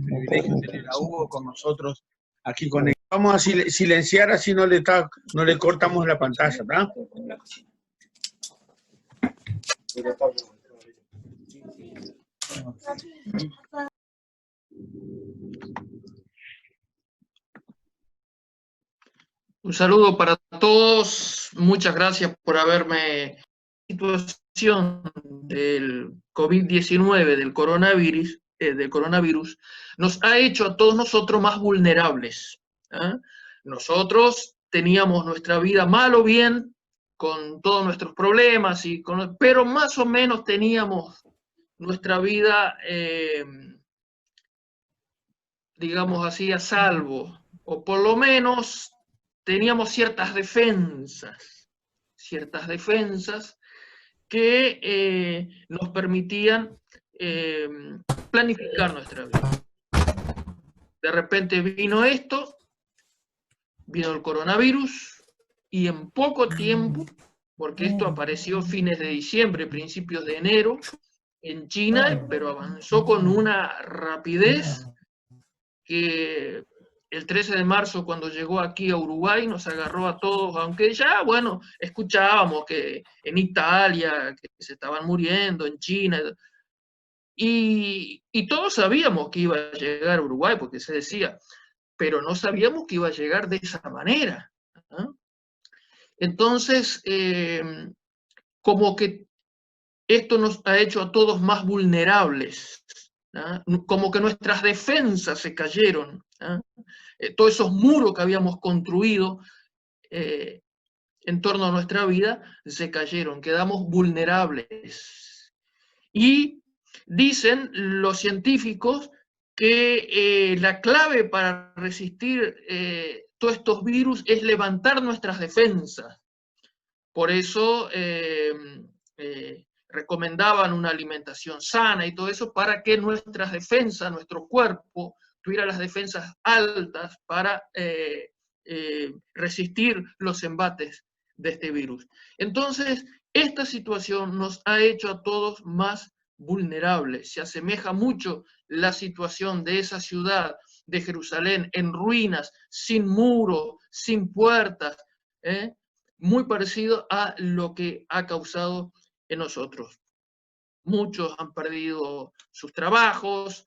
privilegio tener a Hugo con nosotros aquí conectado. Vamos a silenciar, así no le cortamos la pantalla, ¿verdad? Un saludo para todos, muchas gracias por haberme. La situación del COVID-19, del coronavirus, nos ha hecho a todos nosotros más vulnerables. Nosotros teníamos nuestra vida mal o bien, con todos nuestros problemas, pero más o menos teníamos nuestra vida, digamos así, a salvo, o por lo menos teníamos ciertas defensas que nos permitían planificar nuestra vida. De repente vino el coronavirus, y en poco tiempo, porque esto apareció fines de diciembre, principios de enero, en China, pero avanzó con una rapidez que el 13 de marzo, cuando llegó aquí a Uruguay, nos agarró a todos, aunque ya, bueno, escuchábamos que en Italia, que se estaban muriendo, en China, y todos sabíamos que iba a llegar a Uruguay, porque se decía, pero no sabíamos que iba a llegar de esa manera. Entonces, como que esto nos ha hecho a todos más vulnerables, como que nuestras defensas se cayeron, todos esos muros que habíamos construido en torno a nuestra vida se cayeron, quedamos vulnerables. Y dicen los científicos que la clave para resistir todos estos virus es levantar nuestras defensas. Por eso recomendaban una alimentación sana y todo eso para que nuestras defensas, nuestro cuerpo, tuviera las defensas altas para resistir los embates de este virus. Entonces, esta situación nos ha hecho a todos más vulnerables. Se asemeja mucho la situación de esa ciudad de Jerusalén en ruinas, sin muros, sin puertas, muy parecido a lo que ha causado en nosotros. Muchos han perdido sus trabajos,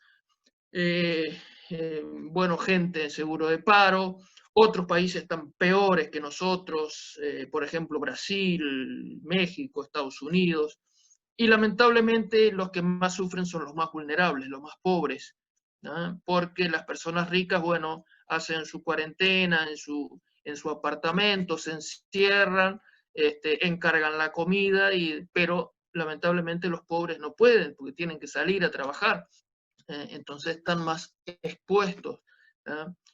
bueno, gente en seguro de paro, otros países están peores que nosotros, por ejemplo Brasil, México, Estados Unidos, y lamentablemente los que más sufren son los más vulnerables, los más pobres, porque las personas ricas, bueno, hacen su cuarentena en su apartamento, se encierran, encargan la comida, pero lamentablemente los pobres no pueden porque tienen que salir a trabajar, entonces están más expuestos.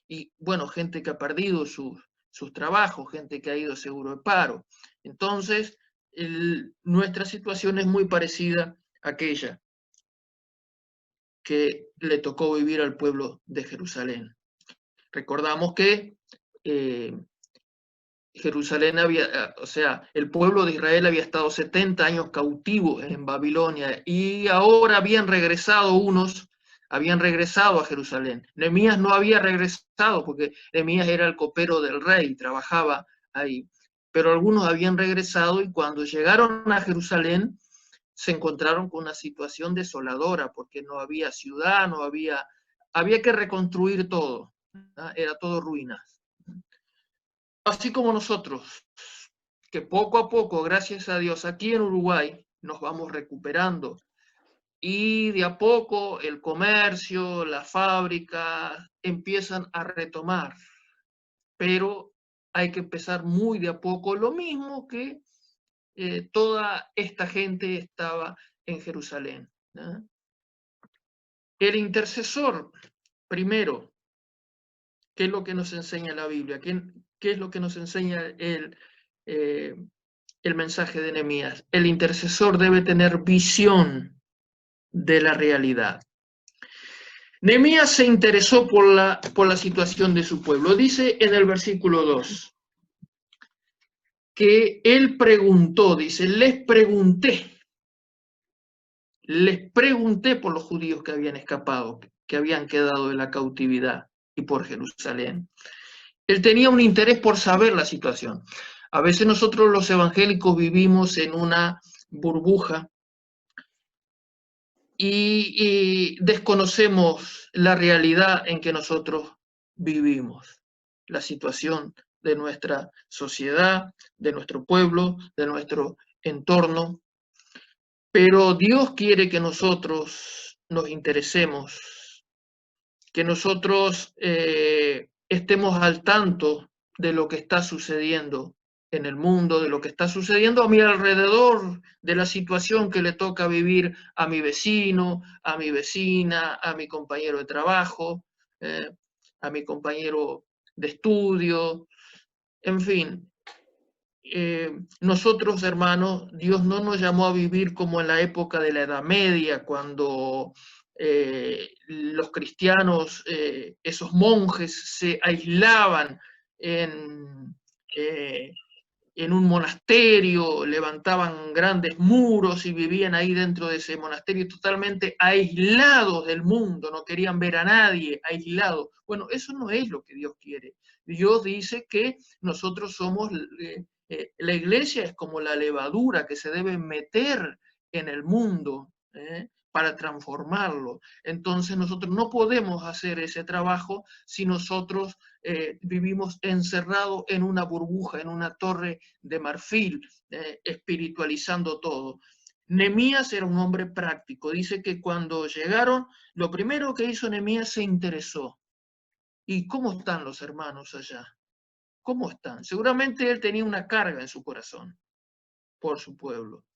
Y bueno, gente que ha perdido sus trabajos, gente que ha ido a seguro de paro. Entonces, nuestra situación es muy parecida a aquella que le tocó vivir al pueblo de Jerusalén. Recordamos que Jerusalén el pueblo de Israel había estado 70 años cautivo en Babilonia, y ahora habían regresado a Jerusalén. Nehemías no había regresado porque Nehemías era el copero del rey, trabajaba ahí. Pero algunos habían regresado, y cuando llegaron a Jerusalén se encontraron con una situación desoladora porque no había ciudad, había que reconstruir todo, era todo ruinas. Así como nosotros, que poco a poco, gracias a Dios, aquí en Uruguay nos vamos recuperando, y de a poco el comercio, las fábricas empiezan a retomar, pero hay que empezar muy de a poco, lo mismo que toda esta gente estaba en Jerusalén. El intercesor, primero, ¿qué es lo que nos enseña la Biblia? ¿Qué es lo que nos enseña el mensaje de Nehemías? El intercesor debe tener visión de la realidad. Nehemías se interesó por la situación de su pueblo. Dice en el versículo 2 que él preguntó, dice, les pregunté por los judíos que habían escapado. que habían quedado de la cautividad y por Jerusalén. Él tenía un interés por saber la situación. A veces nosotros los evangélicos vivimos en una burbuja y desconocemos la realidad en que nosotros vivimos, la situación de nuestra sociedad, de nuestro pueblo, de nuestro entorno. Pero Dios quiere que nosotros nos interesemos, que nosotros estemos al tanto de lo que está sucediendo en el mundo, de lo que está sucediendo a mi alrededor, de la situación que le toca vivir a mi vecino, a mi vecina, a mi compañero de trabajo, a mi compañero de estudio, en fin. Nosotros, hermanos, Dios no nos llamó a vivir como en la época de la Edad Media, cuando los cristianos, esos monjes, se aislaban en, en un monasterio, levantaban grandes muros y vivían ahí dentro de ese monasterio totalmente aislados del mundo, no querían ver a nadie, aislados. Bueno, eso no es lo que Dios quiere. Dios dice que nosotros somos, la iglesia es como la levadura que se debe meter en el mundo para transformarlo. Entonces nosotros no podemos hacer ese trabajo si nosotros vivimos encerrados en una burbuja, en una torre de marfil, espiritualizando todo. Nehemías era un hombre práctico. Dice que cuando llegaron, lo primero que hizo Nehemías, se interesó. ¿Y cómo están los hermanos allá? ¿Cómo están? Seguramente él tenía una carga en su corazón por su pueblo.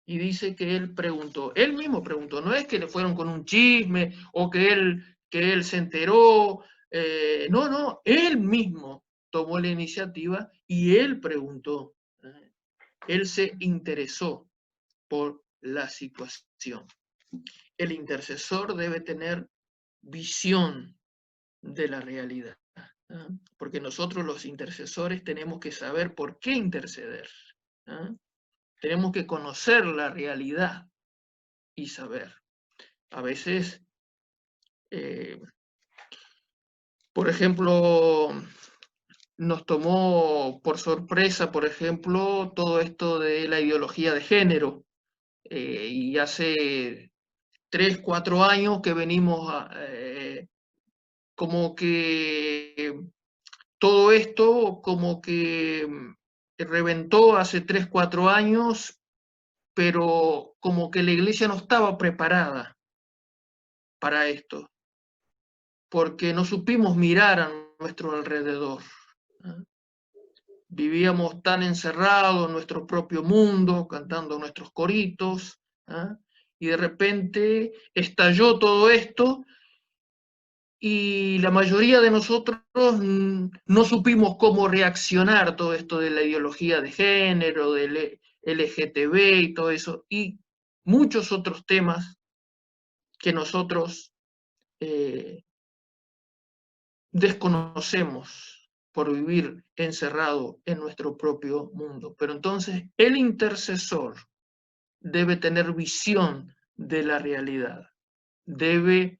Y dice que él preguntó, él mismo preguntó, no es que le fueron con un chisme o que él se enteró, no, él mismo tomó la iniciativa y él preguntó, él se interesó por la situación. El intercesor debe tener visión de la realidad, porque nosotros los intercesores tenemos que saber por qué interceder. Tenemos que conocer la realidad y saber. A veces, por ejemplo, nos tomó por sorpresa, por ejemplo, todo esto de la ideología de género. Y hace 3, 4 años que venimos como que todo esto como que reventó hace 3, 4 años, pero como que la iglesia no estaba preparada para esto, porque no supimos mirar a nuestro alrededor. Vivíamos tan encerrados en nuestro propio mundo, cantando nuestros coritos, y de repente estalló todo esto y la mayoría de nosotros no supimos cómo reaccionar a todo esto de la ideología de género, del LGTB y todo eso, y muchos otros temas que nosotros desconocemos por vivir encerrado en nuestro propio mundo. Pero entonces el intercesor debe tener visión de la realidad, debe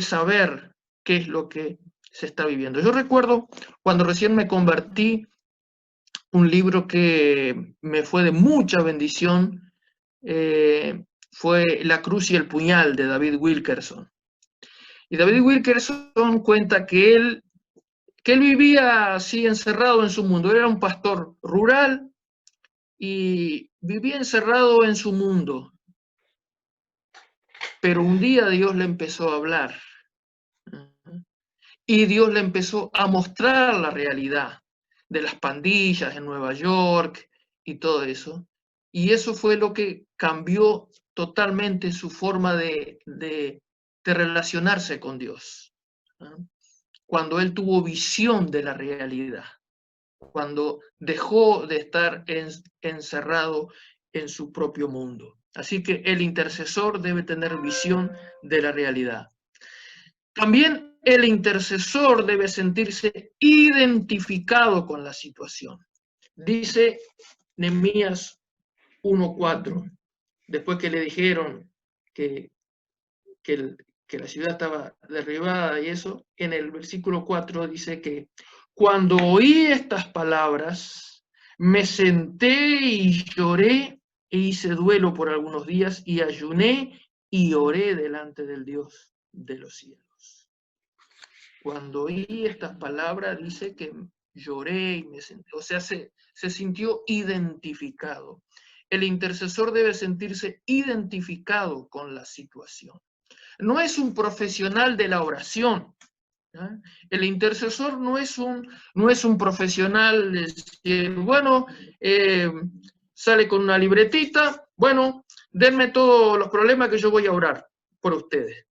saber qué es lo que se está viviendo. Yo recuerdo cuando recién me convertí, un libro que me fue de mucha bendición fue La cruz y el puñal de David Wilkerson. Y David Wilkerson cuenta que él vivía así encerrado en su mundo. Él era un pastor rural y vivía encerrado en su mundo. Pero un día Dios le empezó a hablar. Y Dios le empezó a mostrar la realidad de las pandillas en Nueva York y todo eso. Y eso fue lo que cambió totalmente su forma de relacionarse con Dios. Cuando él tuvo visión de la realidad, cuando dejó de estar encerrado en su propio mundo. Así que el intercesor debe tener visión de la realidad. También el intercesor debe sentirse identificado con la situación. Dice Nehemías 1:4, después que le dijeron que que la ciudad estaba derribada y eso, en el versículo 4 dice que cuando oí estas palabras, me senté y lloré e hice duelo por algunos días y ayuné y oré delante del Dios de los cielos. Cuando oí estas palabras, dice que lloré y me senté, o sea, se sintió identificado. El intercesor debe sentirse identificado con la situación. No es un profesional de la oración. ¿Ya? El intercesor no es un profesional, bueno, sale con una libretita, bueno, denme todos los problemas que yo voy a orar por ustedes.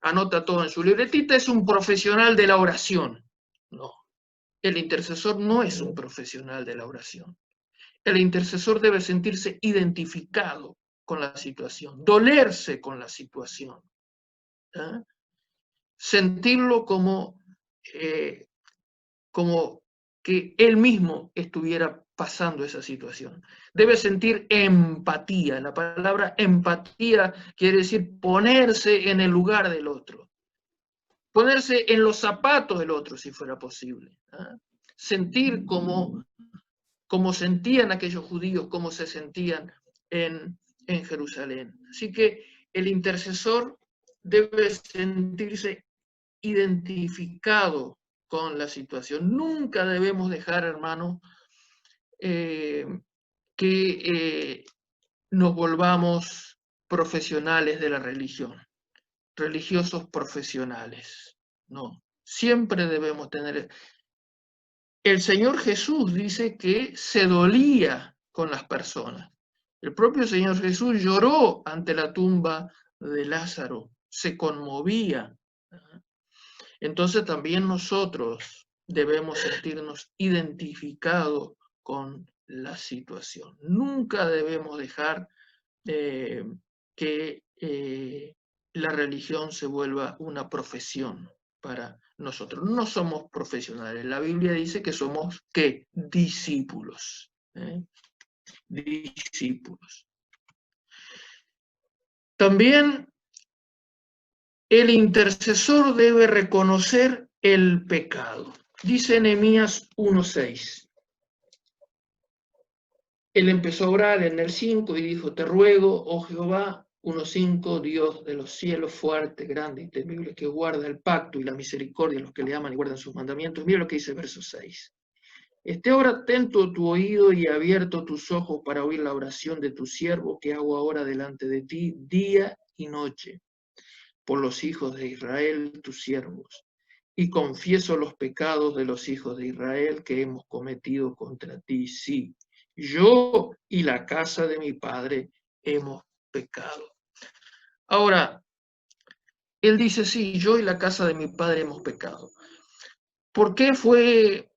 Anota todo en su libretita, es un profesional de la oración. No, el intercesor no es un profesional de la oración. El intercesor debe sentirse identificado con la situación, dolerse con la situación. ¿Ya? Sentirlo como que él mismo estuviera pasando esa situación. Debe sentir empatía. La palabra empatía quiere decir ponerse en el lugar del otro. Ponerse en los zapatos del otro, si fuera posible. ¿Ah? Sentir como sentían aquellos judíos, como se sentían en Jerusalén. Así que el intercesor debe sentirse identificado con la situación. Nunca debemos dejar, hermano, que nos volvamos profesionales de la religión, religiosos profesionales. No, siempre debemos tener... El Señor Jesús dice que se dolía con las personas. El propio Señor Jesús lloró ante la tumba de Lázaro, se conmovía. Entonces también nosotros debemos sentirnos identificados con la situación. Nunca debemos dejar que la religión se vuelva una profesión para nosotros. No somos profesionales. La Biblia dice que somos, ¿qué? Discípulos. Discípulos. También el intercesor debe reconocer el pecado. Dice Nehemías 1:6. Él empezó a orar en el 5 y dijo, te ruego, oh Jehová, 1:5, Dios de los cielos, fuerte, grande y temible, que guarda el pacto y la misericordia a los que le aman y guardan sus mandamientos. Mira lo que dice el verso 6. Esté ahora atento tu oído y abierto tus ojos para oír la oración de tu siervo que hago ahora delante de ti, día y noche, por los hijos de Israel, tus siervos. Y confieso los pecados de los hijos de Israel que hemos cometido contra ti. Sí, yo y la casa de mi padre hemos pecado. Ahora, él dice, sí, yo y la casa de mi padre hemos pecado. ¿Por qué fue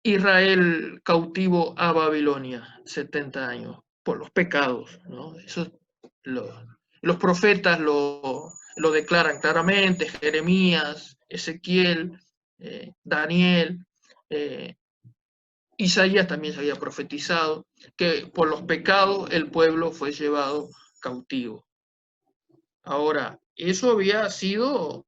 Israel cautivo a Babilonia 70 años? Por los pecados, ¿no? Eso los profetas lo declaran claramente, Jeremías, Ezequiel, Daniel, Isaías también se había profetizado que por los pecados el pueblo fue llevado cautivo. Ahora, eso había sido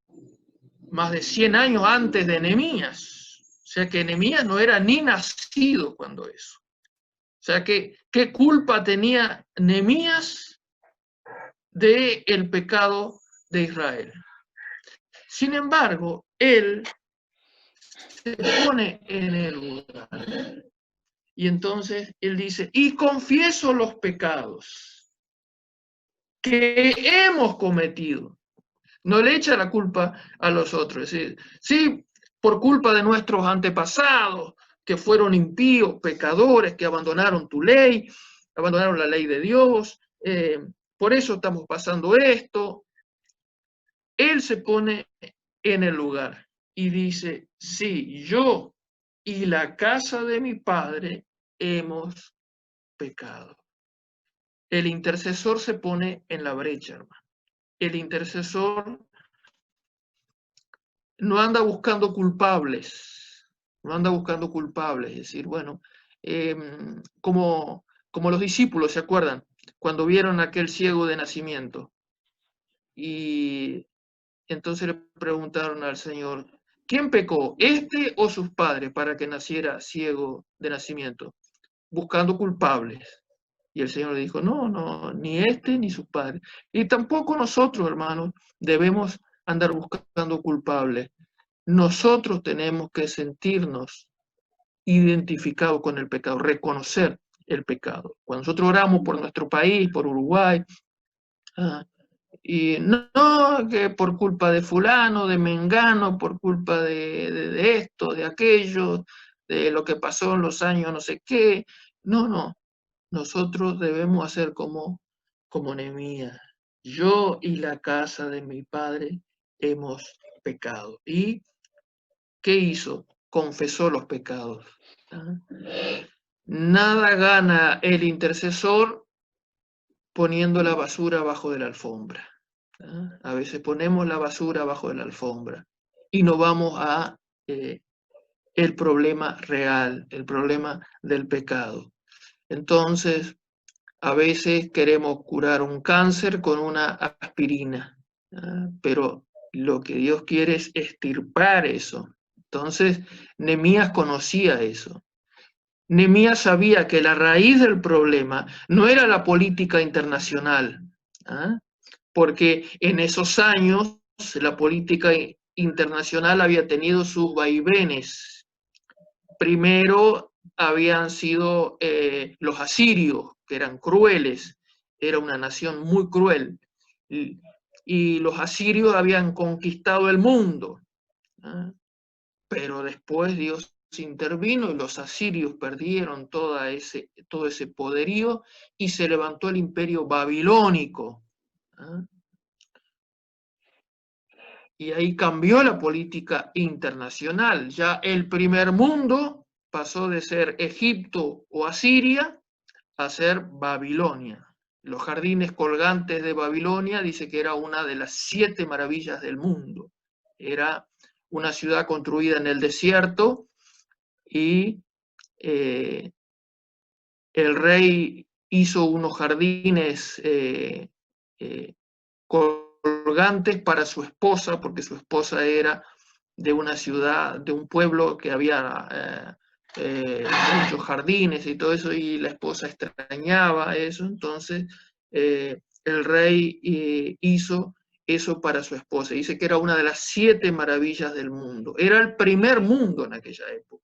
más de 100 años antes de Nehemías. O sea que Nehemías no era ni nacido cuando eso. O sea que, ¿qué culpa tenía Nehemías del pecado de Israel? Sin embargo, él se pone en el lugar. Y entonces él dice, y confieso los pecados que hemos cometido. No le echa la culpa a los otros. Es decir, sí, por culpa de nuestros antepasados, que fueron impíos, pecadores, que abandonaron tu ley, abandonaron la ley de Dios, por eso estamos pasando esto. Él se pone en el lugar y dice, sí, yo y la casa de mi padre hemos pecado. El intercesor se pone en la brecha, hermano. El intercesor no anda buscando culpables, no anda buscando culpables, es decir, bueno, como los discípulos, ¿se acuerdan? Cuando vieron a aquel ciego de nacimiento, Y entonces le preguntaron al Señor, ¿quién pecó, este o sus padres, para que naciera ciego de nacimiento? Buscando culpables. Y el Señor le dijo, no, no, ni este ni sus padres. Y tampoco nosotros, hermanos, debemos andar buscando culpables. Nosotros tenemos que sentirnos identificados con el pecado, reconocer el pecado. Cuando nosotros oramos por nuestro país, por Uruguay, y no, que por culpa de fulano, de mengano, por culpa de esto, de aquello, de lo que pasó en los años no sé qué. No, no. Nosotros debemos hacer como Nehemías. Yo y la casa de mi padre hemos pecado. ¿Y qué hizo? Confesó los pecados. Nada gana el intercesor poniendo la basura abajo de la alfombra. A veces ponemos la basura abajo de la alfombra y no vamos a el problema real, el problema del pecado. Entonces, a veces queremos curar un cáncer con una aspirina, pero lo que Dios quiere es extirpar eso. Entonces, Nehemías conocía eso. Nehemías sabía que la raíz del problema no era la política internacional, porque en esos años la política internacional había tenido sus vaivenes. Primero habían sido los asirios, que eran crueles, era una nación muy cruel, y los asirios habían conquistado el mundo, pero después Dios intervino y los asirios perdieron todo ese poderío y se levantó el imperio babilónico. Y ahí cambió la política internacional. Ya el primer mundo pasó de ser Egipto o Asiria a ser Babilonia. Los jardines colgantes de Babilonia dice que era una de las 7 maravillas del mundo. Era una ciudad construida en el desierto y el rey hizo unos jardines colgantes para su esposa, porque su esposa era de una ciudad, de un pueblo que había muchos jardines y todo eso, y la esposa extrañaba eso, entonces el rey hizo eso para su esposa. Dice que era una de las 7 maravillas del mundo. Era el primer mundo en aquella época.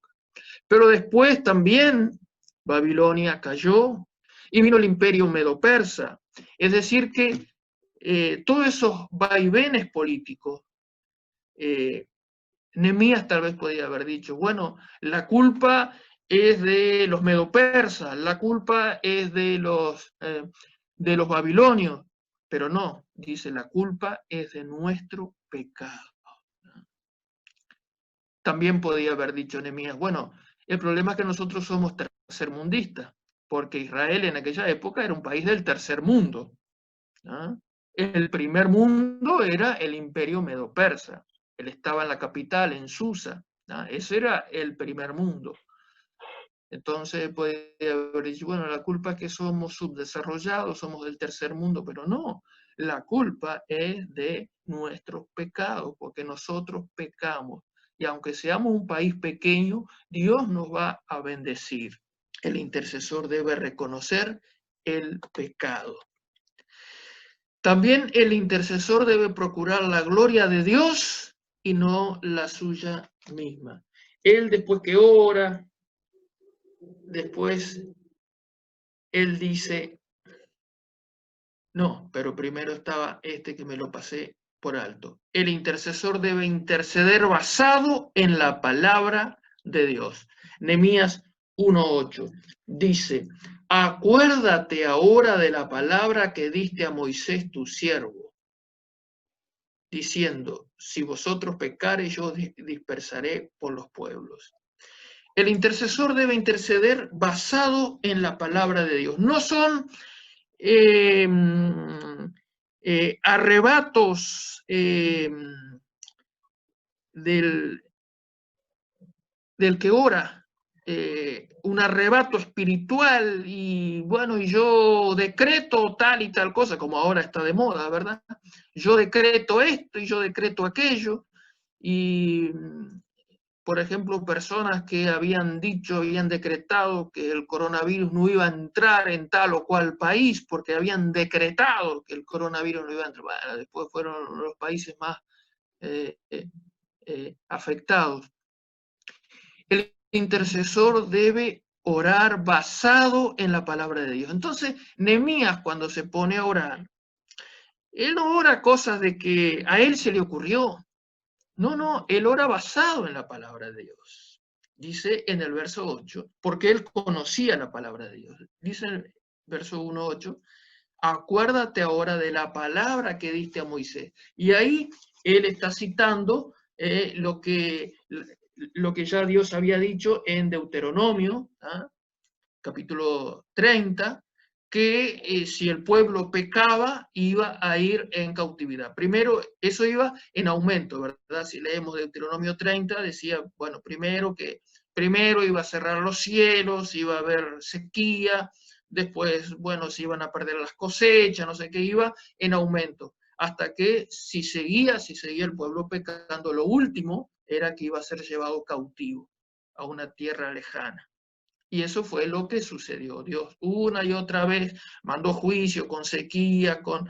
Pero después también Babilonia cayó y vino el imperio medo-persa. Es decir que todos esos vaivenes políticos, Nehemías tal vez podía haber dicho, bueno, la culpa es de los medo-persas, la culpa es de los babilonios, pero no, dice, la culpa es de nuestro pecado. También podía haber dicho Nehemías, bueno, el problema es que nosotros somos tercermundistas, porque Israel en aquella época era un país del tercer mundo. El primer mundo era el imperio medo-persa. Él estaba en la capital, en Susa. Ese era el primer mundo. Entonces puede haber dicho, bueno, la culpa es que somos subdesarrollados, somos del tercer mundo, pero no, la culpa es de nuestros pecados, porque nosotros pecamos. Y aunque seamos un país pequeño, Dios nos va a bendecir. El intercesor debe reconocer el pecado. También el intercesor debe procurar la gloria de Dios y no la suya misma. Él después que ora, después él dice, no, pero primero estaba este que me lo pasé por alto. El intercesor debe interceder basado en la palabra de Dios. Nehemías 1:8 dice, acuérdate ahora de la palabra que diste a Moisés tu siervo, diciendo, si vosotros pecareis, yo dispersaré por los pueblos. El intercesor debe interceder basado en la palabra de Dios. No son arrebatos del que ora, un arrebato espiritual y bueno, y yo decreto tal y tal cosa, como ahora está de moda, ¿verdad? Yo decreto esto y yo decreto aquello. Y, por ejemplo, personas que habían dicho, habían decretado que el coronavirus no iba a entrar en tal o cual país porque habían decretado que el coronavirus no iba a entrar. Bueno, después fueron los países más afectados. El intercesor debe orar basado en la palabra de Dios. Entonces, Nehemías, cuando se pone a orar, él no ora cosas de que a él se le ocurrió. No, él ora basado en la palabra de Dios. Dice en el verso 8, porque él conocía la palabra de Dios. Dice en el verso 1:8, acuérdate ahora de la palabra que diste a Moisés. Y ahí él está citando lo que ya Dios había dicho en Deuteronomio, capítulo 30, que si el pueblo pecaba, iba a ir en cautividad. Primero, eso iba en aumento, ¿verdad? Si leemos Deuteronomio 30, decía, bueno, primero iba a cerrar los cielos, iba a haber sequía, después, bueno, se iban a perder las cosechas, no sé qué, iba en aumento. Hasta que si seguía el pueblo pecando, lo último era que iba a ser llevado cautivo a una tierra lejana. Y eso fue lo que sucedió. Dios una y otra vez mandó juicio con sequía, con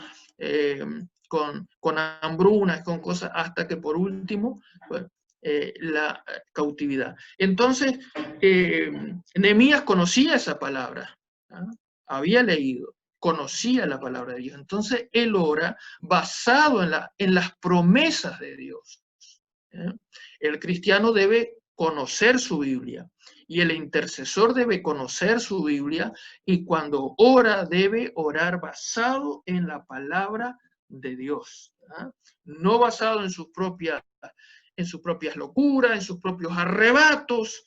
hambrunas, con cosas, hasta que por último, bueno, la cautividad. Entonces, Nehemías conocía esa palabra, había leído, conocía la palabra de Dios. Entonces, él ora basado en las promesas de Dios. El cristiano debe conocer su Biblia y el intercesor debe conocer su Biblia y cuando ora debe orar basado en la palabra de Dios, no basado en sus propias locuras, en sus propios arrebatos,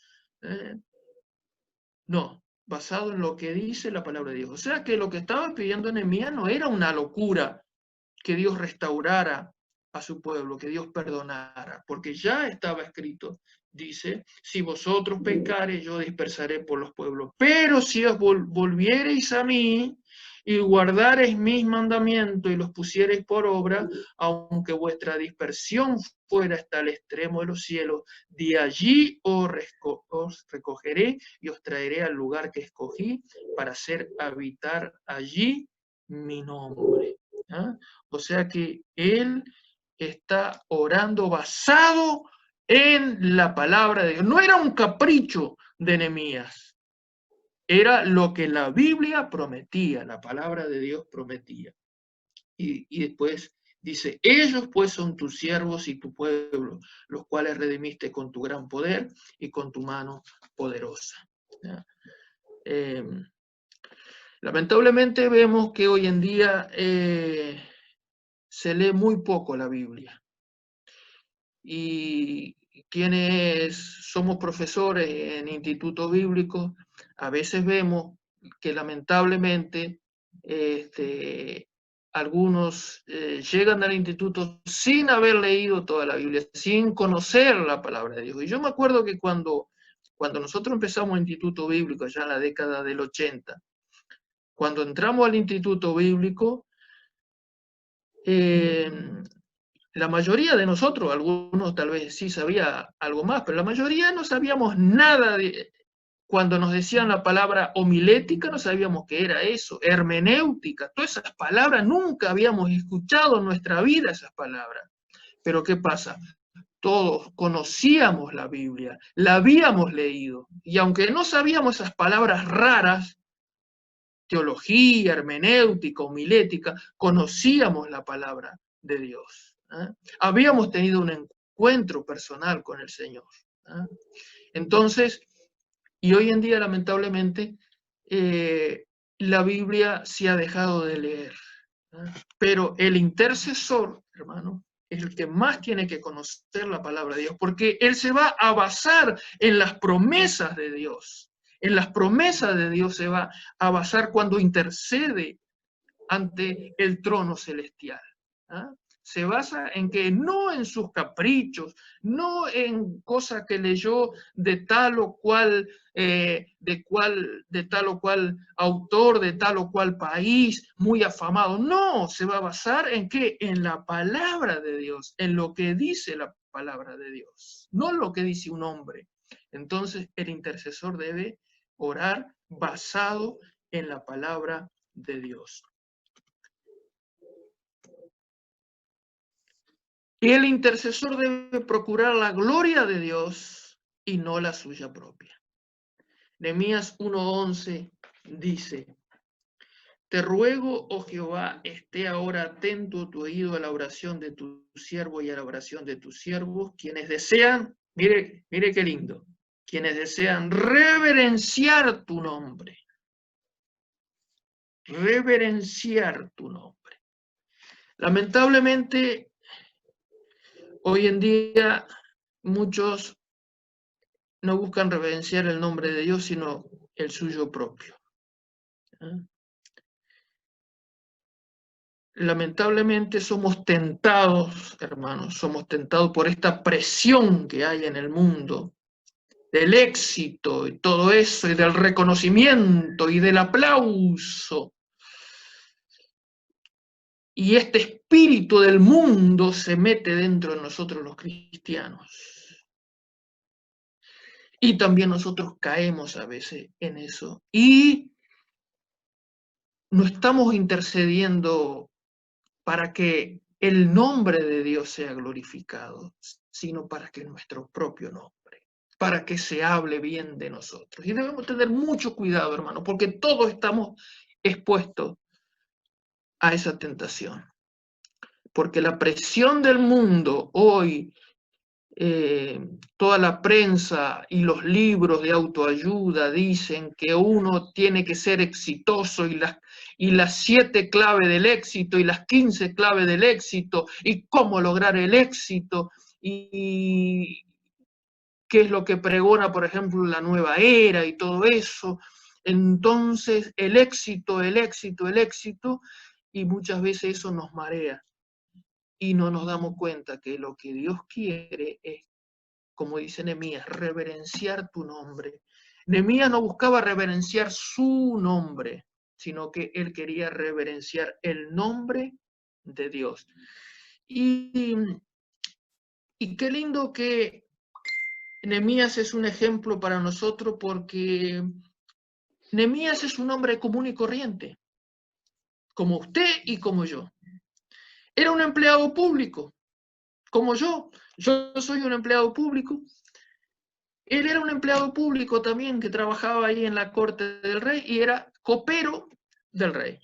no, basado en lo que dice la palabra de Dios. O sea que lo que estaba pidiendo Nehemías no era una locura, que Dios restaurara a su pueblo, que Dios perdonara, porque ya estaba escrito, dice, si vosotros pecareis, yo dispersaré por los pueblos, pero si os volviereis a mí y guardareis mis mandamientos y los pusiereis por obra, aunque vuestra dispersión fuera hasta el extremo de los cielos, de allí os recogeré y os traeré al lugar que escogí para hacer habitar allí mi nombre. O sea que él está orando basado en la palabra de Dios. No era un capricho de Nehemías, era lo que la Biblia prometía, la palabra de Dios prometía. Y después dice, ellos pues son tus siervos y tu pueblo, los cuales redimiste con tu gran poder y con tu mano poderosa. Lamentablemente vemos que hoy en día se lee muy poco la Biblia. Y quienes somos profesores en institutos bíblicos, a veces vemos que lamentablemente algunos llegan al instituto sin haber leído toda la Biblia, sin conocer la palabra de Dios. Y yo me acuerdo que cuando nosotros empezamos el instituto bíblico, ya en la década del 80, cuando entramos al instituto bíblico, la mayoría de nosotros, algunos tal vez sí sabía algo más, pero la mayoría no sabíamos nada cuando nos decían la palabra homilética, no sabíamos qué era eso, hermenéutica, todas esas palabras, nunca habíamos escuchado en nuestra vida esas palabras. Pero ¿qué pasa? Todos conocíamos la Biblia, la habíamos leído, y aunque no sabíamos esas palabras raras, teología, hermenéutica, homilética, conocíamos la palabra de Dios. Habíamos tenido un encuentro personal con el Señor. Entonces, y hoy en día, lamentablemente, la Biblia se ha dejado de leer. Pero el intercesor, hermano, es el que más tiene que conocer la palabra de Dios, porque él se va a basar en las promesas de Dios. En las promesas de Dios se va a basar cuando intercede ante el trono celestial. se basa en que no en sus caprichos, no en cosas que leyó de tal o cual, de tal o cual autor, de tal o cual país muy afamado. No, se va a basar en qué, en la palabra de Dios, en lo que dice la palabra de Dios, no lo que dice un hombre. Entonces el intercesor debe orar basado en la palabra de Dios. Y el intercesor debe procurar la gloria de Dios y no la suya propia. Nehemías 1:11 dice: te ruego, oh Jehová, esté ahora atento tu oído a la oración de tu siervo y a la oración de tus siervos, quienes desean, mire qué lindo, quienes desean reverenciar tu nombre. Reverenciar tu nombre. Lamentablemente, hoy en día muchos no buscan reverenciar el nombre de Dios, sino el suyo propio. Lamentablemente somos tentados, hermanos, somos tentados por esta presión que hay en el mundo, del éxito y todo eso, y del reconocimiento y del aplauso. Y este espíritu del mundo se mete dentro de nosotros los cristianos. Y también nosotros caemos a veces en eso. Y no estamos intercediendo para que el nombre de Dios sea glorificado, sino para que nuestro propio nombre, para que se hable bien de nosotros. Y debemos tener mucho cuidado, hermano, porque todos estamos expuestos a esa tentación. Porque la presión del mundo hoy, toda la prensa y los libros de autoayuda dicen que uno tiene que ser exitoso y las 7 claves del éxito y las 15 claves del éxito y cómo lograr el éxito y qué es lo que pregona, por ejemplo, la nueva era y todo eso. Entonces, el éxito, y muchas veces eso nos marea y no nos damos cuenta que lo que Dios quiere es, como dice Nehemías, reverenciar tu nombre. Nehemías no buscaba reverenciar su nombre, sino que él quería reverenciar el nombre de Dios. Y qué lindo que Nehemías es un ejemplo para nosotros, porque Nehemías es un hombre común y corriente, como usted y como yo. Era un empleado público, como yo. Yo soy un empleado público. Él era un empleado público también que trabajaba ahí en la corte del rey y era copero del rey.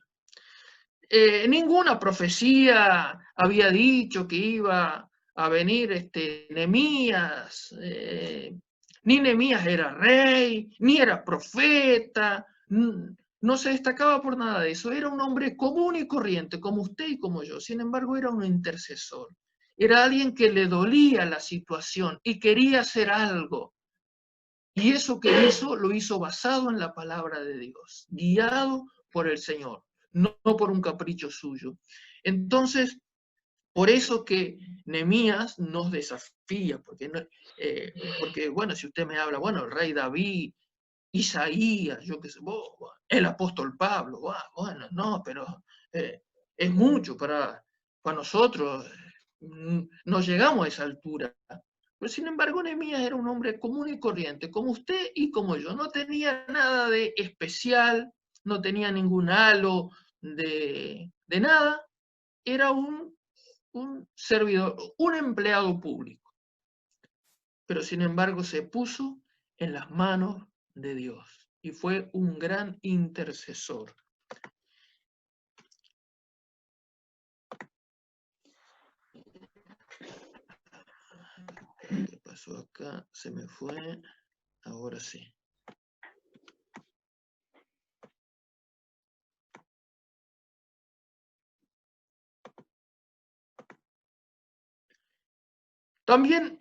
Ninguna profecía había dicho que iba a venir Nehemías, ni Nehemías era rey, ni era profeta, no se destacaba por nada de eso. Era un hombre común y corriente, como usted y como yo. Sin embargo, era un intercesor. Era alguien que le dolía la situación y quería hacer algo. Y eso que hizo, lo hizo basado en la palabra de Dios, guiado por el Señor, no por un capricho suyo. Entonces, por eso que Nehemías nos desafía, porque bueno, si usted me habla, bueno, el rey David, Isaías, yo qué sé, el apóstol Pablo, bueno, no, pero es mucho para nosotros, no llegamos a esa altura. Pero sin embargo, Nehemías era un hombre común y corriente, como usted y como yo. No tenía nada de especial, no tenía ningún halo de nada. Era un servidor, un empleado público. Pero sin embargo se puso en las manos de Dios y fue un gran intercesor. ¿Qué pasó acá? Se me fue. Ahora sí. También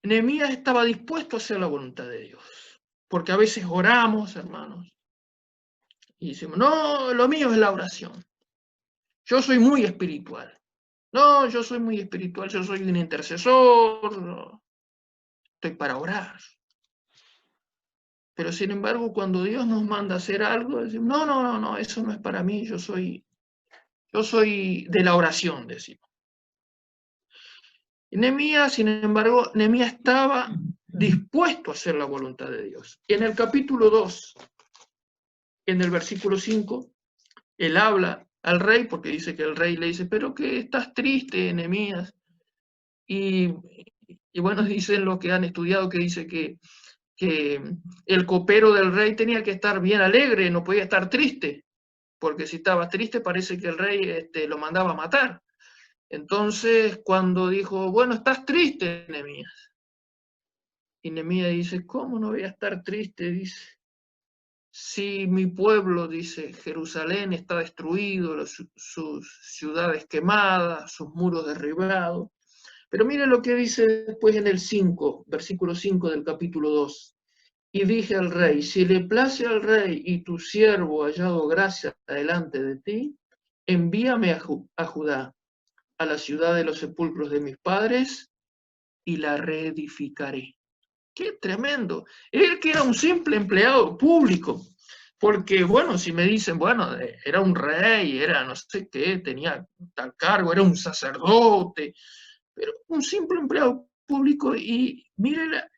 Nehemías estaba dispuesto a hacer la voluntad de Dios. Porque a veces oramos, hermanos, y decimos, no, lo mío es la oración. Yo soy muy espiritual. No, yo soy muy espiritual, yo soy un intercesor, no, estoy para orar. Pero sin embargo, cuando Dios nos manda a hacer algo, decimos, no, eso no es para mí, yo soy de la oración, decimos. Nehemías, sin embargo, Nehemías estaba dispuesto a hacer la voluntad de Dios. Y en el capítulo 2, en el versículo 5, él habla al rey, porque dice que el rey le dice, pero que estás triste, Nehemías. Y bueno, dicen los que han estudiado que dice que el copero del rey tenía que estar bien alegre, no podía estar triste, porque si estaba triste parece que el rey lo mandaba a matar. Entonces, cuando dijo, bueno, estás triste, Nehemías. Y Nehemías dice, ¿cómo no voy a estar triste? Dice, si mi pueblo, dice, Jerusalén está destruido, sus ciudades quemadas, sus muros derribados. Pero mire lo que dice después en el 5, versículo 5 del capítulo 2. Y dije al rey, si le place al rey y tu siervo hallado gracia delante de ti, envíame a Judá, a la ciudad de los sepulcros de mis padres, y la reedificaré. ¡Qué tremendo! Él que era un simple empleado público, porque, bueno, si me dicen, bueno, era un rey, era no sé qué, tenía tal cargo, era un sacerdote, pero un simple empleado público, y mire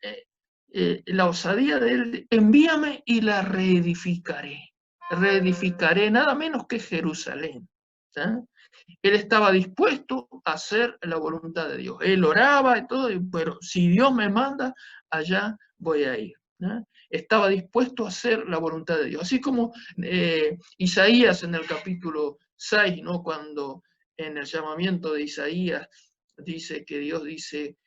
la osadía de él, envíame y la reedificaré. Reedificaré nada menos que Jerusalén. ¿Sí? Él estaba dispuesto a hacer la voluntad de Dios. Él oraba y todo, pero si Dios me manda, allá voy a ir. ¿No? Estaba dispuesto a hacer la voluntad de Dios. Así como Isaías en el capítulo 6, ¿no? Cuando en el llamamiento de Isaías dice que Dios dice,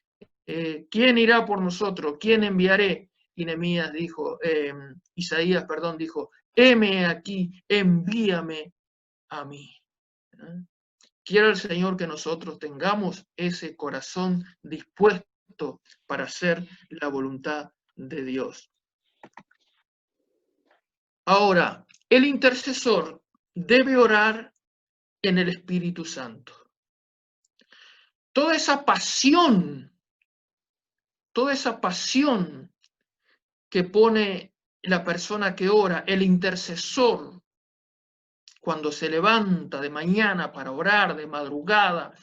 ¿quién irá por nosotros? ¿Quién enviaré? Y Nehemías dijo, Isaías, perdón, dijo, heme aquí, envíame a mí. ¿No? Quiera el Señor que nosotros tengamos ese corazón dispuesto para hacer la voluntad de Dios. Ahora, el intercesor debe orar en el Espíritu Santo. Toda esa pasión que pone la persona que ora, el intercesor, cuando se levanta de mañana para orar, de madrugada,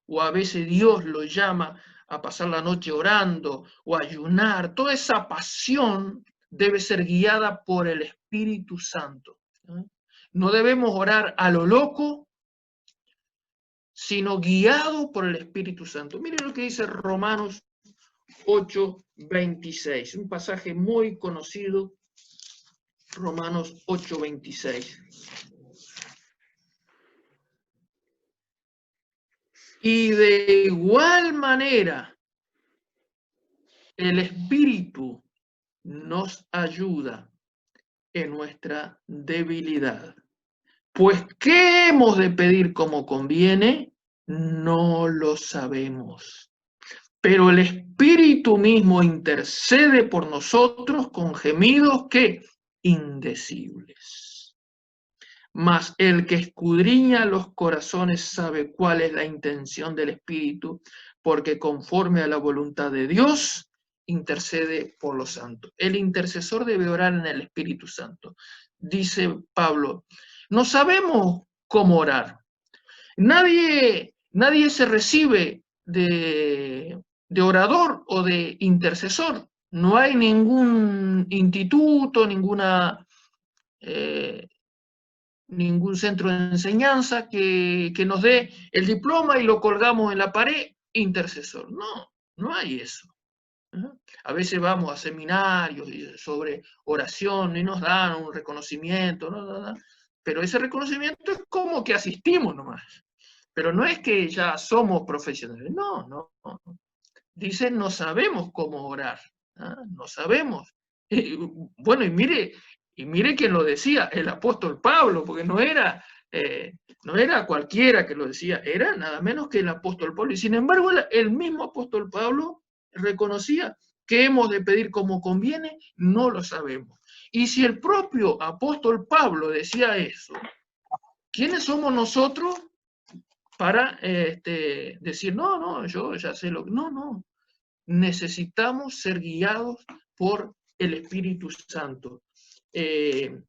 o a veces Dios lo llama a pasar la noche orando o a ayunar, toda esa pasión debe ser guiada por el Espíritu Santo. No debemos orar a lo loco, sino guiado por el Espíritu Santo. Miren lo que dice Romanos 8:26, un pasaje muy conocido, Romanos 8:26. Y de igual manera, el Espíritu nos ayuda en nuestra debilidad. Pues, ¿qué hemos de pedir como conviene? No lo sabemos. Pero el Espíritu mismo intercede por nosotros con gemidos que indecibles. Mas el que escudriña los corazones sabe cuál es la intención del Espíritu, porque conforme a la voluntad de Dios, intercede por los santos. El intercesor debe orar en el Espíritu Santo. Dice Pablo, no sabemos cómo orar. Nadie se recibe de orador o de intercesor. No hay ningún instituto, ningún centro de enseñanza que nos dé el diploma y lo colgamos en la pared, intercesor. No hay eso. A veces vamos a seminarios sobre oración y nos dan un reconocimiento, pero ese reconocimiento es como que asistimos nomás. Pero no es que ya somos profesionales, no. Dicen, no sabemos cómo orar, no sabemos. Bueno, y mire quién lo decía, el apóstol Pablo, porque no era cualquiera que lo decía, era nada menos que el apóstol Pablo. Y sin embargo, el mismo apóstol Pablo reconocía que hemos de pedir como conviene, no lo sabemos. Y si el propio apóstol Pablo decía eso, ¿quiénes somos nosotros para decir, no, no, yo ya sé lo que... No, no. Necesitamos ser guiados por el Espíritu Santo. El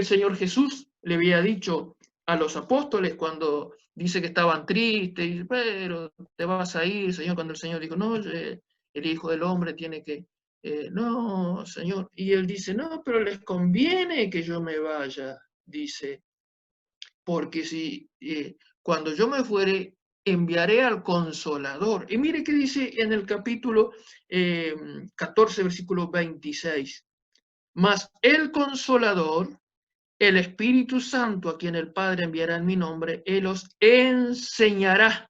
Señor Jesús le había dicho a los apóstoles cuando dice que estaban tristes, y, pero te vas a ir, Señor, cuando el Señor dijo, no, el Hijo del Hombre tiene que, no, Señor, y él dice, no, pero les conviene que yo me vaya, dice, porque si cuando yo me fuere, enviaré al Consolador. Y mire qué dice en el capítulo 14, versículo 26. Mas el Consolador, el Espíritu Santo, a quien el Padre enviará en mi nombre, Él os enseñará.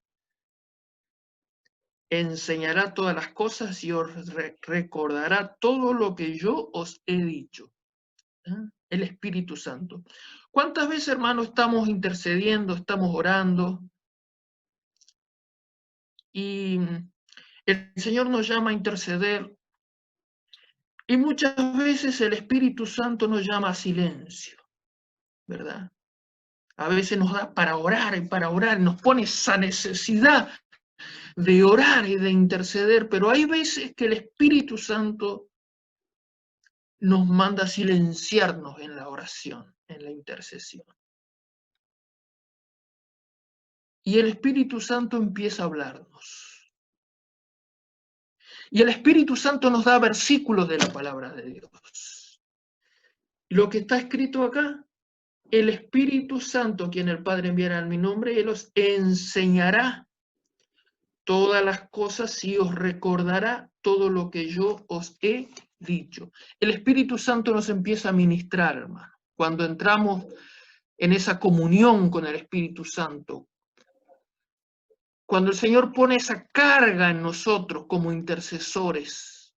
Enseñará todas las cosas y os recordará todo lo que yo os he dicho. El Espíritu Santo. ¿Cuántas veces, hermanos, estamos intercediendo, estamos orando? Y el Señor nos llama a interceder. Y muchas veces el Espíritu Santo nos llama a silencio, ¿verdad? A veces nos da para orar y para orar, nos pone esa necesidad de orar y de interceder, pero hay veces que el Espíritu Santo nos manda a silenciarnos en la oración, en la intercesión. Y el Espíritu Santo empieza a hablarnos. Y el Espíritu Santo nos da versículos de la palabra de Dios. Lo que está escrito acá, el Espíritu Santo, quien el Padre enviará en mi nombre, Él os enseñará todas las cosas y os recordará todo lo que yo os he dicho. El Espíritu Santo nos empieza a ministrar, hermano. Cuando entramos en esa comunión con el Espíritu Santo, cuando el Señor pone esa carga en nosotros como intercesores,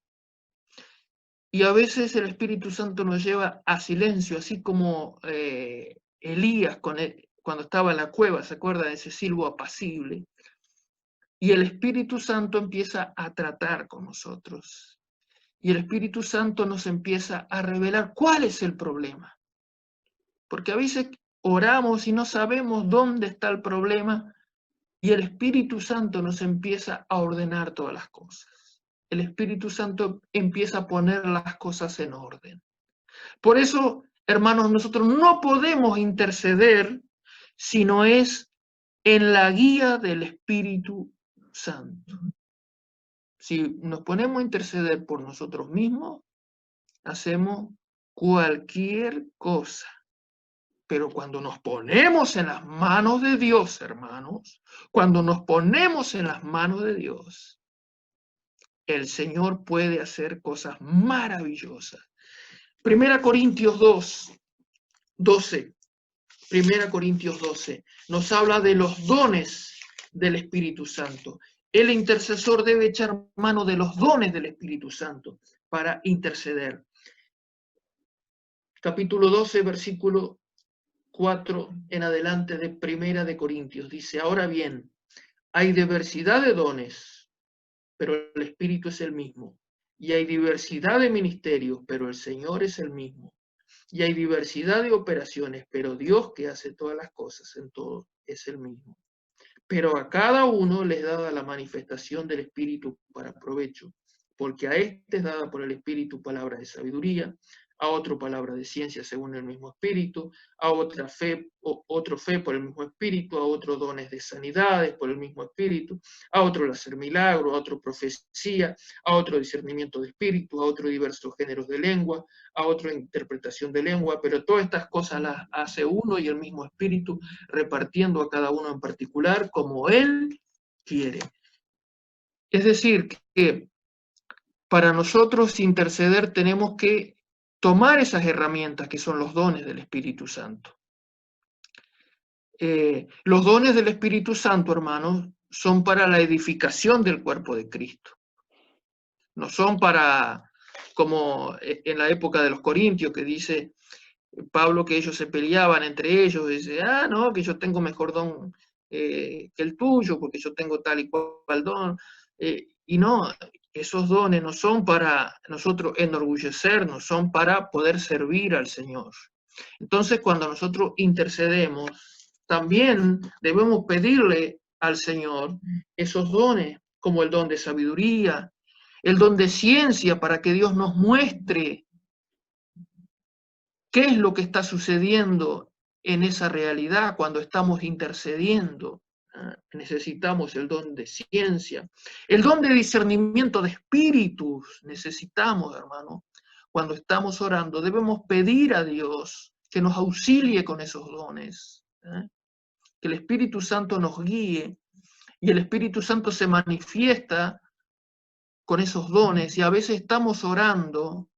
y a veces el Espíritu Santo nos lleva a silencio, así como Elías cuando estaba en la cueva, ¿se acuerda de ese silbo apacible? Y el Espíritu Santo empieza a tratar con nosotros. Y el Espíritu Santo nos empieza a revelar cuál es el problema. Porque a veces oramos y no sabemos dónde está el problema, y el Espíritu Santo nos empieza a ordenar todas las cosas. El Espíritu Santo empieza a poner las cosas en orden. Por eso, hermanos, nosotros no podemos interceder si no es en la guía del Espíritu Santo. Si nos ponemos a interceder por nosotros mismos, hacemos cualquier cosa. Pero cuando nos ponemos en las manos de Dios, hermanos, cuando nos ponemos en las manos de Dios, el Señor puede hacer cosas maravillosas. 1 Corintios 12. 1 Corintios 12 nos habla de los dones del Espíritu Santo. El intercesor debe echar mano de los dones del Espíritu Santo para interceder. Capítulo 12, versículo 4 en adelante de 1 Corintios. Dice, ahora bien, hay diversidad de dones, pero el Espíritu es el mismo. Y hay diversidad de ministerios, pero el Señor es el mismo. Y hay diversidad de operaciones, pero Dios que hace todas las cosas en todo es el mismo. Pero a cada uno les da la manifestación del Espíritu para provecho, porque a este es dada por el Espíritu palabra de sabiduría, a otro palabra de ciencia según el mismo Espíritu, a otra fe, otro fe por el mismo Espíritu, a otro dones de sanidades por el mismo Espíritu, a otro el hacer milagro, a otro profecía, a otro discernimiento de espíritu, a otro diversos géneros de lengua, a otro interpretación de lengua, pero todas estas cosas las hace uno y el mismo Espíritu, repartiendo a cada uno en particular como Él quiere. Es decir, que para nosotros interceder tenemos que tomar esas herramientas que son los dones del Espíritu Santo. Los dones del Espíritu Santo, hermanos, son para la edificación del cuerpo de Cristo. No son para, como en la época de los Corintios, que dice Pablo que ellos se peleaban entre ellos, dice, no, que yo tengo mejor don que el tuyo, porque yo tengo tal y cual don. Y no, esos dones no son para nosotros enorgullecernos, son para poder servir al Señor. Entonces, cuando nosotros intercedemos, también debemos pedirle al Señor esos dones, como el don de sabiduría, el don de ciencia, para que Dios nos muestre qué es lo que está sucediendo en esa realidad cuando estamos intercediendo. Necesitamos el don de ciencia, el don de discernimiento de espíritus. Necesitamos, hermano, cuando estamos orando, debemos pedir a Dios que nos auxilie con esos dones, que el Espíritu Santo nos guíe, y el Espíritu Santo se manifiesta con esos dones, y a veces estamos orando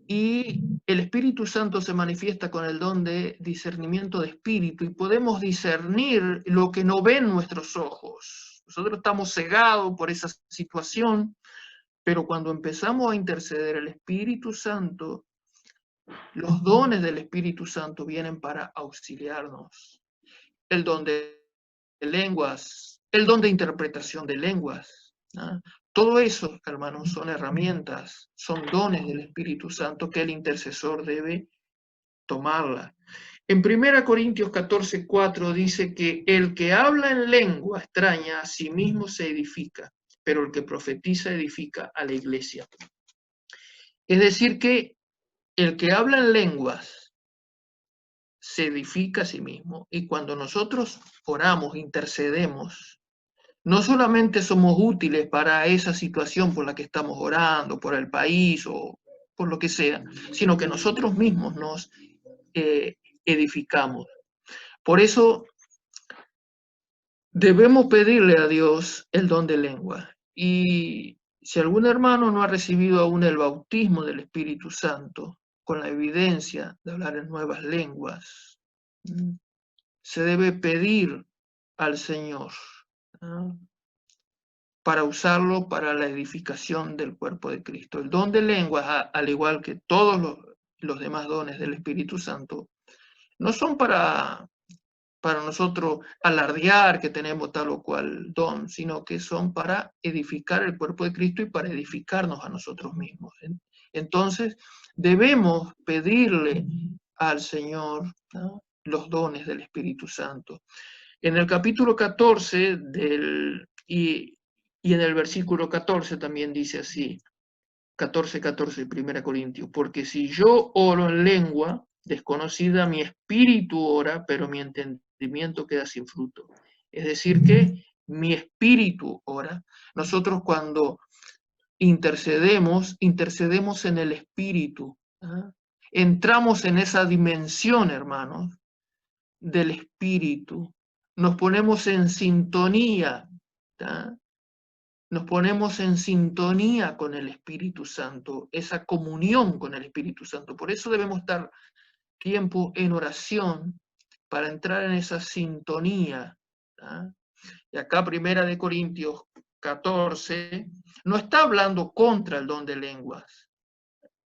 y el Espíritu Santo se manifiesta con el don de discernimiento de espíritu, y podemos discernir lo que no ven nuestros ojos. Nosotros estamos cegados por esa situación, pero cuando empezamos a interceder, el Espíritu Santo, los dones del Espíritu Santo vienen para auxiliarnos. El don de lenguas, el don de interpretación de lenguas, ¿no? Todo eso, hermanos, son herramientas, son dones del Espíritu Santo que el intercesor debe tomarla. En 1 Corintios 14:4 dice que el que habla en lengua extraña a sí mismo se edifica, pero el que profetiza edifica a la iglesia. Es decir, que el que habla en lenguas se edifica a sí mismo, y cuando nosotros oramos, intercedemos, no solamente somos útiles para esa situación por la que estamos orando, por el país o por lo que sea, sino que nosotros mismos nos edificamos. Por eso debemos pedirle a Dios el don de lengua. Y si algún hermano no ha recibido aún el bautismo del Espíritu Santo, con la evidencia de hablar en nuevas lenguas, se debe pedir al Señor, ¿no?, para usarlo para la edificación del cuerpo de Cristo. El don de lenguas, al igual que todos los demás dones del Espíritu Santo, no son para nosotros alardear que tenemos tal o cual don, sino que son para edificar el cuerpo de Cristo y para edificarnos a nosotros mismos. Entonces, debemos pedirle al Señor, ¿no?, los dones del Espíritu Santo. En el capítulo 14 y en el versículo 14 también dice así, 14:14, 1 Corintios, porque si yo oro en lengua desconocida, mi espíritu ora, pero mi entendimiento queda sin fruto. Es decir, que mi espíritu ora. Nosotros cuando intercedemos en el espíritu, ¿ah? Entramos en esa dimensión, hermanos, del espíritu. Nos ponemos en sintonía, ¿tá?, nos ponemos en sintonía con el Espíritu Santo, esa comunión con el Espíritu Santo. Por eso debemos estar tiempo en oración para entrar en esa sintonía, ¿tá? Y acá 1 Corintios 14 no está hablando contra el don de lenguas.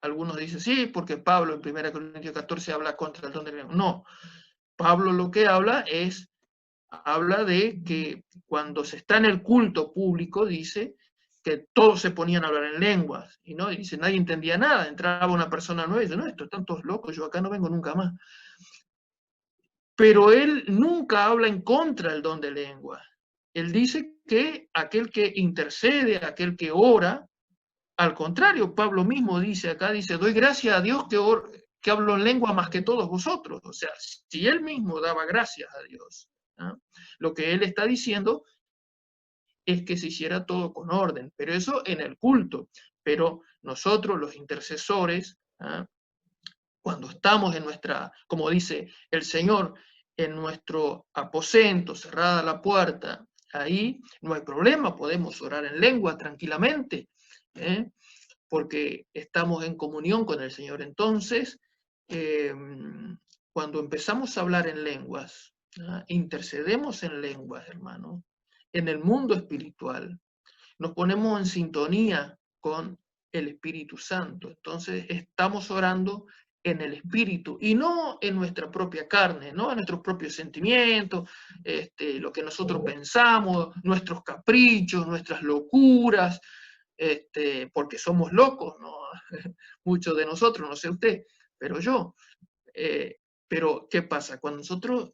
Algunos dicen, sí, porque Pablo en 1 Corintios 14 habla contra el don de lenguas. No, Pablo lo que habla de que cuando se está en el culto público, dice que todos se ponían a hablar en lenguas, y dice, nadie entendía nada, entraba una persona nueva y dice, no, estos están todos locos, yo acá no vengo nunca más. Pero él nunca habla en contra del don de lengua. Él dice que aquel que intercede, aquel que ora, al contrario, Pablo mismo dice acá, dice, doy gracias a Dios que hablo en lengua más que todos vosotros. O sea, si él mismo daba gracias a Dios, ¿no?, lo que él está diciendo es que se hiciera todo con orden, pero eso en el culto. Pero nosotros, los intercesores, ¿ah?, cuando estamos en nuestra, como dice el Señor, en nuestro aposento, cerrada la puerta, ahí no hay problema, podemos orar en lengua tranquilamente, porque estamos en comunión con el Señor. Entonces, cuando empezamos a hablar en lenguas, intercedemos en lenguas, hermano, en el mundo espiritual, nos ponemos en sintonía con el Espíritu Santo. Entonces, estamos orando en el Espíritu y no en nuestra propia carne, no en nuestros propios sentimientos, lo que nosotros pensamos, nuestros caprichos, nuestras locuras, porque somos locos, ¿no? Muchos de nosotros, no sé usted, pero yo. Pero, ¿qué pasa? Cuando nosotros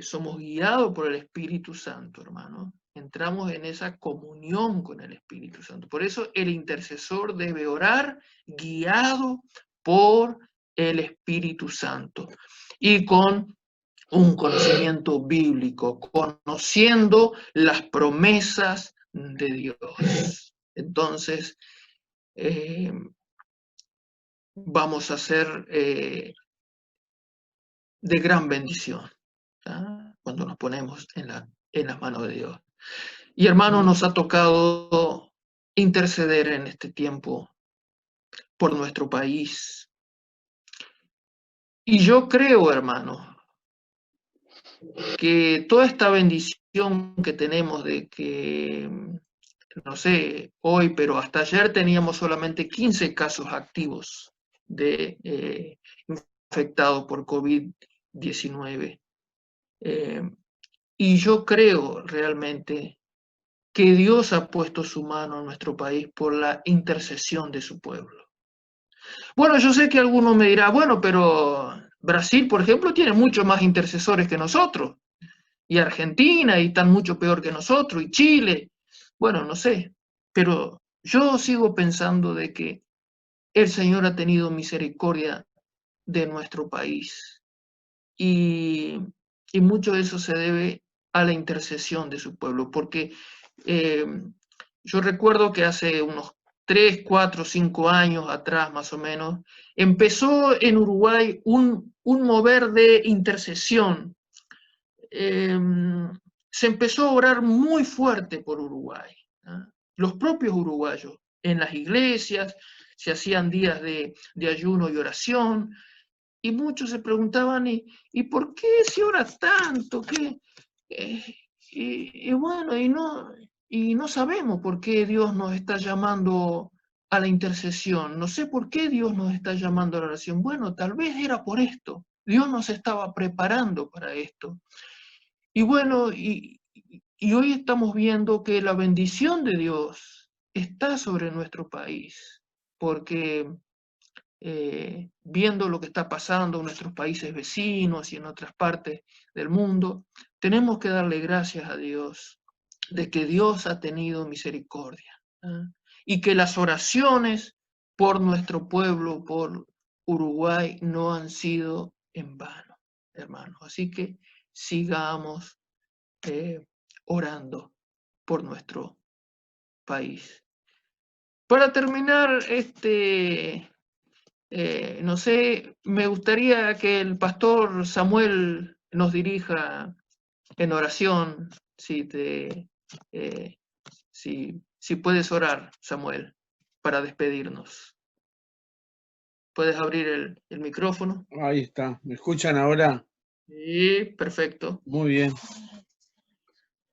somos guiados por el Espíritu Santo, hermano. Entramos en esa comunión con el Espíritu Santo. Por eso el intercesor debe orar guiado por el Espíritu Santo y con un conocimiento bíblico, conociendo las promesas de Dios. Entonces, vamos a ser de gran bendición, ¿ah? Cuando nos ponemos en las manos de Dios. Y hermano, nos ha tocado interceder en este tiempo por nuestro país. Y yo creo, hermano, que toda esta bendición que tenemos de que, no sé, hoy, pero hasta ayer teníamos solamente 15 casos activos de infectados por COVID-19. Y yo creo realmente que Dios ha puesto su mano en nuestro país por la intercesión de su pueblo. Bueno, yo sé que alguno me dirá, bueno, pero Brasil, por ejemplo, tiene muchos más intercesores que nosotros, y Argentina, y están mucho peor que nosotros, y Chile. Bueno, no sé, pero yo sigo pensando de que el Señor ha tenido misericordia de nuestro país, y mucho de eso se debe a la intercesión de su pueblo, porque yo recuerdo que hace unos 3, 4, 5 años atrás, más o menos, empezó en Uruguay un mover de intercesión. Se empezó a orar muy fuerte por Uruguay, ¿no? Los propios uruguayos, en las iglesias, se hacían días de ayuno y oración, y muchos se preguntaban, ¿y por qué se ora tanto? Y bueno, y no sabemos por qué Dios nos está llamando a la intercesión. No sé por qué Dios nos está llamando a la oración. Bueno, tal vez era por esto. Dios nos estaba preparando para esto. Y bueno, y hoy estamos viendo que la bendición de Dios está sobre nuestro país, porque viendo lo que está pasando en nuestros países vecinos y en otras partes del mundo, tenemos que darle gracias a Dios de que Dios ha tenido misericordia, ¿eh? Y que las oraciones por nuestro pueblo, por Uruguay, no han sido en vano, hermanos. Así que sigamos orando por nuestro país. Para terminar no sé, me gustaría que el pastor Samuel nos dirija en oración, si puedes orar, Samuel, para despedirnos. ¿Puedes abrir el micrófono? Ahí está. ¿Me escuchan ahora? Sí, perfecto. Muy bien.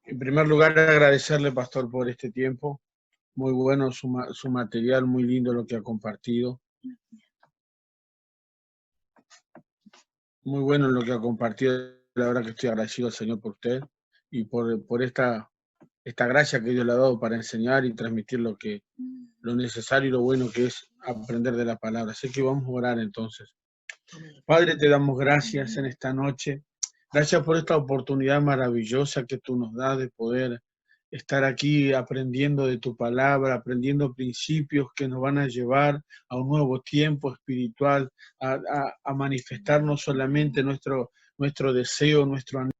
En primer lugar, agradecerle, pastor, por este tiempo. Muy bueno su material, muy lindo lo que ha compartido. Muy bueno lo que ha compartido. La verdad que estoy agradecido al Señor por usted y por esta gracia que Dios le ha dado para enseñar y transmitir lo necesario y lo bueno que es aprender de la palabra. Así que vamos a orar entonces. Padre, te damos gracias en esta noche. Gracias por esta oportunidad maravillosa que tú nos das de poder estar aquí aprendiendo de tu palabra, aprendiendo principios que nos van a llevar a un nuevo tiempo espiritual, a manifestar no solamente nuestro deseo, nuestro anhelo,